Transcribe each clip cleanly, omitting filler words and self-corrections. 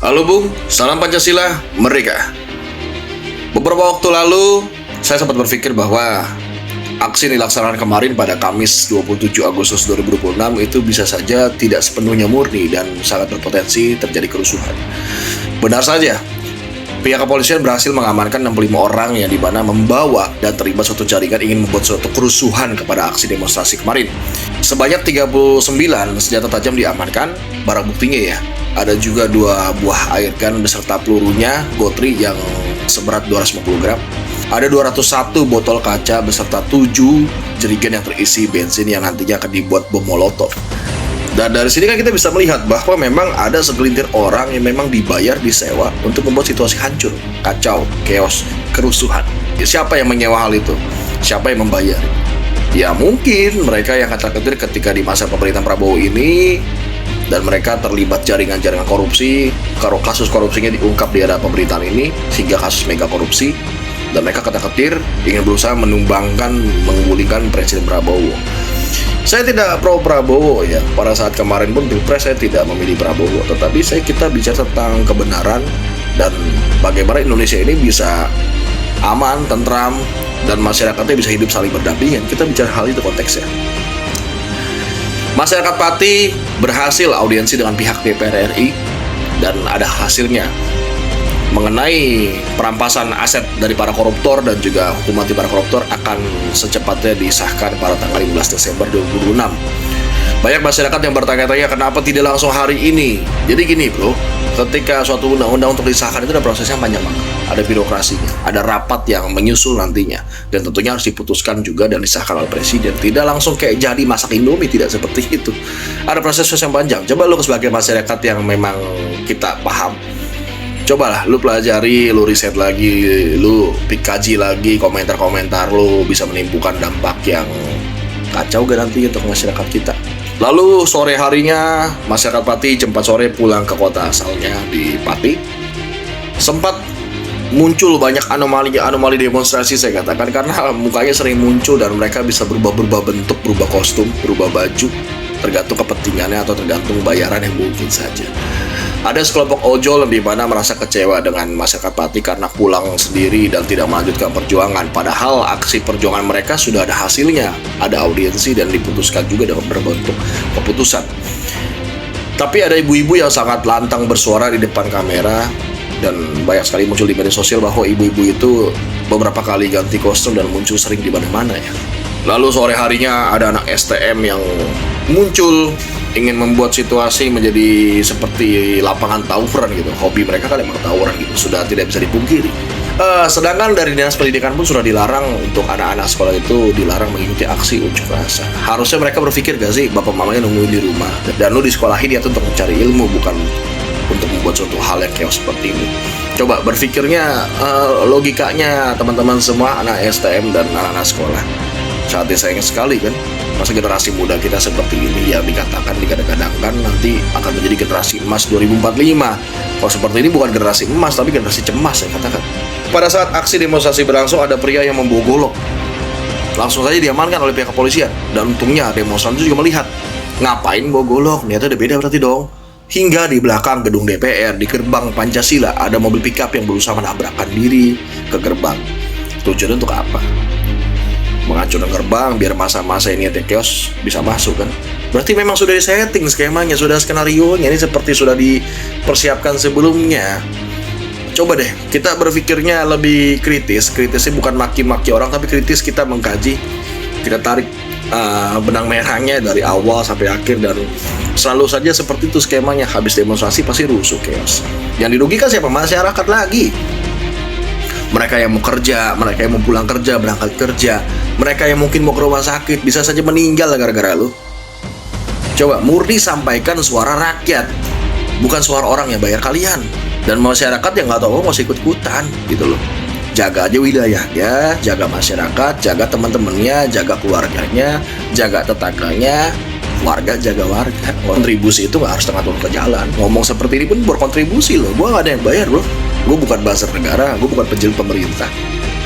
Halo Bung, salam Pancasila, merdeka. Beberapa waktu lalu, saya sempat berpikir bahwa aksi yang dilaksanakan kemarin pada Kamis 27 Agustus 2026 itu bisa saja tidak sepenuhnya murni dan sangat berpotensi terjadi kerusuhan. Benar saja, pihak kepolisian berhasil mengamankan 65 orang yang dimana membawa dan terlibat suatu jaringan ingin membuat suatu kerusuhan kepada aksi demonstrasi kemarin. Sebanyak 39 senjata tajam diamankan, barang buktinya ya. Ada juga 2 buah airgun beserta pelurunya, gotri yang seberat 250 gram. Ada 201 botol kaca beserta 7 jerigen yang terisi bensin yang nantinya akan dibuat bom molotov. Dan dari sini kan kita bisa melihat bahwa memang ada segelintir orang yang memang dibayar, disewa untuk membuat situasi hancur, kacau, chaos, kerusuhan. Siapa yang menyewa hal itu? Siapa yang membayar? Ya mungkin mereka yang kata-ketir ketika di masa pemerintahan Prabowo ini dan mereka terlibat jaringan-jaringan korupsi, kalau kasus korupsinya diungkap di era pemerintahan ini sehingga kasus mega korupsi, dan mereka kata-ketir ingin berusaha menumbangkan, menggulingkan Presiden Prabowo. Saya tidak pro Prabowo ya. Pada saat kemarin pun Pilpres saya tidak memilih Prabowo, tetapi kita bicara tentang kebenaran dan bagaimana Indonesia ini bisa aman, tentram, dan masyarakatnya bisa hidup saling berdampingan. Kita bicara hal itu konteksnya. Masyarakat Pati berhasil audiensi dengan pihak DPR RI dan ada hasilnya mengenai perampasan aset dari para koruptor dan juga hukuman mati para koruptor akan secepatnya disahkan pada tanggal 15 Desember 2026. Banyak masyarakat yang bertanya-tanya kenapa tidak langsung hari ini. Jadi gini bro, ketika suatu undang-undang untuk disahkan itu ada prosesnya panjang banget. Ada birokrasinya, ada rapat yang menyusul nantinya, dan tentunya harus diputuskan juga dan disahkan oleh presiden. Tidak langsung kayak jadi masak Indomie, tidak seperti itu. Ada proses yang panjang. Coba lu sebagai masyarakat yang memang kita paham, cobalah lu pelajari, lu riset lagi, lu kaji lagi komentar-komentar, lu bisa menimbulkan dampak yang kacau gak nanti untuk masyarakat kita. Lalu sore harinya masyarakat Pati jam 4 sore pulang ke kota asalnya di Pati. Sempat muncul banyak anomali demonstrasi saya katakan, karena mukanya sering muncul dan mereka bisa berubah bentuk, berubah kostum, berubah baju, tergantung kepentingannya atau tergantung bayaran yang mungkin saja. Ada sekelompok ojol yang dimana merasa kecewa dengan masyarakat Pati karena pulang sendiri dan tidak melanjutkan perjuangan. Padahal aksi perjuangan mereka sudah ada hasilnya, ada audiensi dan diputuskan juga dengan berbentuk keputusan. Tapi ada ibu-ibu yang sangat lantang bersuara di depan kamera, dan banyak sekali muncul di media sosial bahwa ibu-ibu itu beberapa kali ganti kostum dan muncul sering di mana-mana ya. Lalu sore harinya ada anak STM yang muncul ingin membuat situasi menjadi seperti lapangan tawuran gitu. Hobi mereka kan emang tawuran gitu, sudah tidak bisa dipungkiri. Sedangkan dari Dinas Pendidikan pun sudah dilarang untuk anak-anak sekolah itu dilarang mengikuti aksi unjuk rasa. Harusnya mereka berpikir gak sih, bapak mamanya nungguin di rumah dan lu disekolahin ya untuk mencari ilmu, bukan untuk membuat suatu hal yang chaos seperti ini. Coba berpikirnya, logikanya teman-teman semua anak STM dan anak-anak sekolah. Saatnya sayang sekali kan, masa generasi muda kita seperti ini yang dikatakan, digadang-gadangkan nanti akan menjadi generasi emas 2045. Kalau seperti ini bukan generasi emas tapi generasi cemas saya katakan. Pada saat aksi demonstrasi berlangsung ada pria yang membawa golok. Langsung saja diamankan oleh pihak kepolisian, dan untungnya demonstran itu juga melihat. Ngapain bawa golok? Niatnya udah beda berarti dong. Hingga di belakang gedung DPR, di gerbang Pancasila, ada mobil pickup yang berusaha menabrakkan diri ke gerbang. Tujuannya untuk apa? Menghancurkan gerbang biar masa-masa ini chaos bisa masuk kan. Berarti memang sudah disetting skemanya, sudah skenario-nya, ini seperti sudah dipersiapkan sebelumnya. Coba deh kita berpikirnya lebih kritis. Kritisnya bukan maki-maki orang, tapi kritis kita mengkaji, kita tarik benang merahnya dari awal sampai akhir, dan selalu saja seperti itu skemanya. Habis demonstrasi pasti rusuh, chaos. Yang dirugikan siapa? Masyarakat lagi. Mereka yang mau kerja, mereka yang mau pulang kerja, berangkat kerja, mereka yang mungkin mau ke rumah sakit, bisa saja meninggal gara-gara lu. Coba murni sampaikan suara rakyat, bukan suara orang yang bayar kalian. Dan masyarakat yang nggak tahu mau ikut-ikutan gitu loh. Jaga aja wilayahnya, jaga masyarakat, jaga teman-temannya, jaga keluarganya, jaga tetangganya, warga jaga warga. Kontribusi itu nggak harus tengah turun ke jalan. Ngomong seperti ini pun berkontribusi loh. Gue nggak ada yang bayar bro. Gue bukan buzzer negara, gue bukan pejabat pemerintah.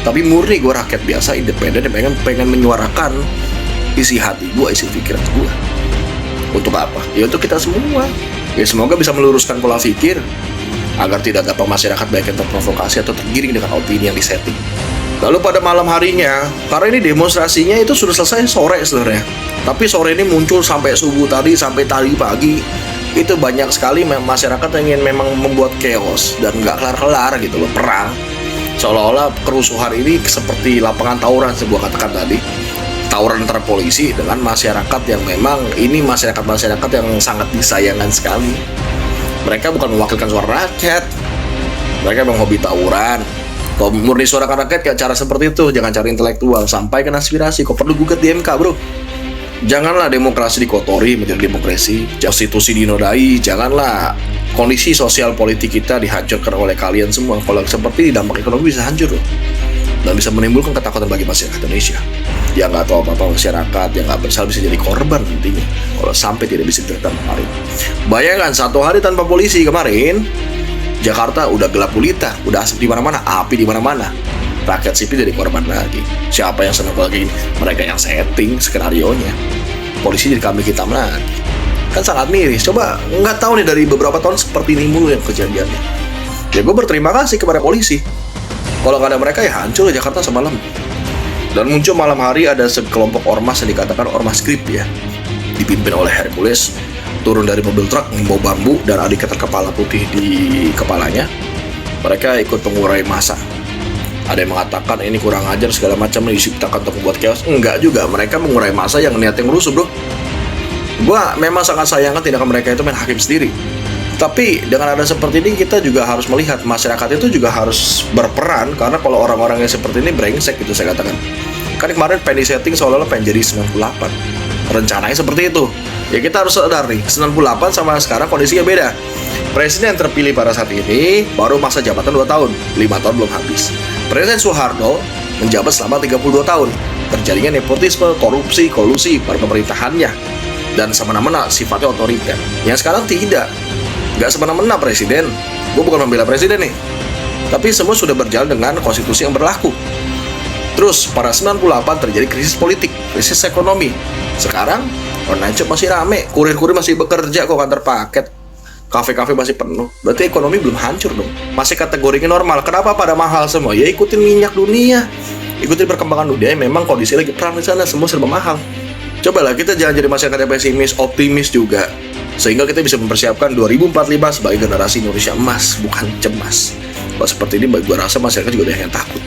Tapi murni gue rakyat biasa, independen, yang pengen menyuarakan isi hati gue, isi pikiran gue. Untuk apa? Ya untuk kita semua. Ya semoga bisa meluruskan pola pikir. agar tidak dapat masyarakat baik yang terprovokasi atau tergiring dengan opini yang disetting. Lalu pada malam harinya, karena ini demonstrasinya itu sudah selesai sore sebenarnya, tapi sore ini muncul sampai subuh tadi, sampai tadi pagi, itu banyak sekali masyarakat yang ingin memang membuat chaos dan nggak kelar-kelar gitu loh, perang. Seolah-olah kerusuhan ini seperti lapangan tawuran, sebuah katakan tadi, tawuran antara polisi dengan masyarakat yang memang ini masyarakat yang sangat disayangkan sekali. Mereka bukan mewakilkan suara rakyat, mereka memang hobi tawuran. Kalau murni suara rakyat kayak cara seperti itu, jangan cari intelektual, sampaikan aspirasi. Kok perlu gugat di MK, bro? Janganlah demokrasi dikotori menjadi demokrasi, konstitusi dinodai, janganlah kondisi sosial politik kita dihancurkan oleh kalian semua. Kalau seperti ini, dampak ekonomi bisa hancur loh, dan bisa menimbulkan ketakutan bagi masyarakat Indonesia. Yang nggak tahu apa-apa masyarakat, yang nggak bersalah bisa jadi korban nantinya kalau sampai tidak bisa diterima kemarin. Bayangkan 1 hari tanpa polisi kemarin, Jakarta udah gelap gulita, udah asap di mana-mana, api di mana-mana. Rakyat sipil jadi korban lagi. Siapa yang senang lagi? Mereka yang setting skenario-nya. Polisi jadi kambing hitam lagi. Kan sangat miris. Coba nggak tahu nih, dari beberapa tahun seperti ini mulu yang kejadiannya. Ya gue berterima kasih kepada polisi. Kalau nggak ada mereka ya hancur Jakarta semalam. Dan muncul malam hari ada sekelompok ormas yang dikatakan ormas krip ya, dipimpin oleh Hercules, turun dari mobil truk membawa bambu dan ada ikatan kepala putih di kepalanya. Mereka ikut mengurai massa. Ada yang mengatakan ini kurang ajar segala macam, diciptakan untuk membuat chaos. Enggak juga, mereka mengurai massa yang niatnya merusuh, bro. Gua memang sangat sayangkan tindakan mereka itu main hakim sendiri. Tapi dengan ada seperti ini, kita juga harus melihat masyarakat itu juga harus berperan. Karena kalau orang-orang yang seperti ini brengsek gitu saya katakan. Kan kemarin pengen setting seolah-olah pengen jadi 98. Rencananya seperti itu. Ya kita harus sadar nih, 98 sama sekarang kondisinya beda. Presiden yang terpilih pada saat ini baru masa jabatan 2 tahun, 5 tahun belum habis. Presiden Soeharto menjabat selama 32 tahun. Terjadinya nepotisme, korupsi, kolusi pada pemerintahannya, dan semena-mena sifatnya otoriter. Yang sekarang tidak. Gak semena-mena presiden. Gue bukan membela presiden nih, tapi semua sudah berjalan dengan konstitusi yang berlaku. Terus pada 98 terjadi krisis politik, krisis ekonomi. Sekarang online shop masih rame, kurir-kurir masih bekerja kok, kantor paket, kafe-kafe masih penuh. Berarti ekonomi belum hancur dong, masih kategorinya normal. Kenapa pada mahal semua? Ya ikutin minyak dunia, ikutin perkembangan dunia. Memang kondisi lagi perang di sana, semua serba mahal. Cobalah kita jangan jadi masyarakat yang pesimis, optimis juga, sehingga kita bisa mempersiapkan 2045 sebagai generasi Indonesia emas, bukan cemas. Kalau seperti ini, gue rasa masyarakat juga ada yang takut.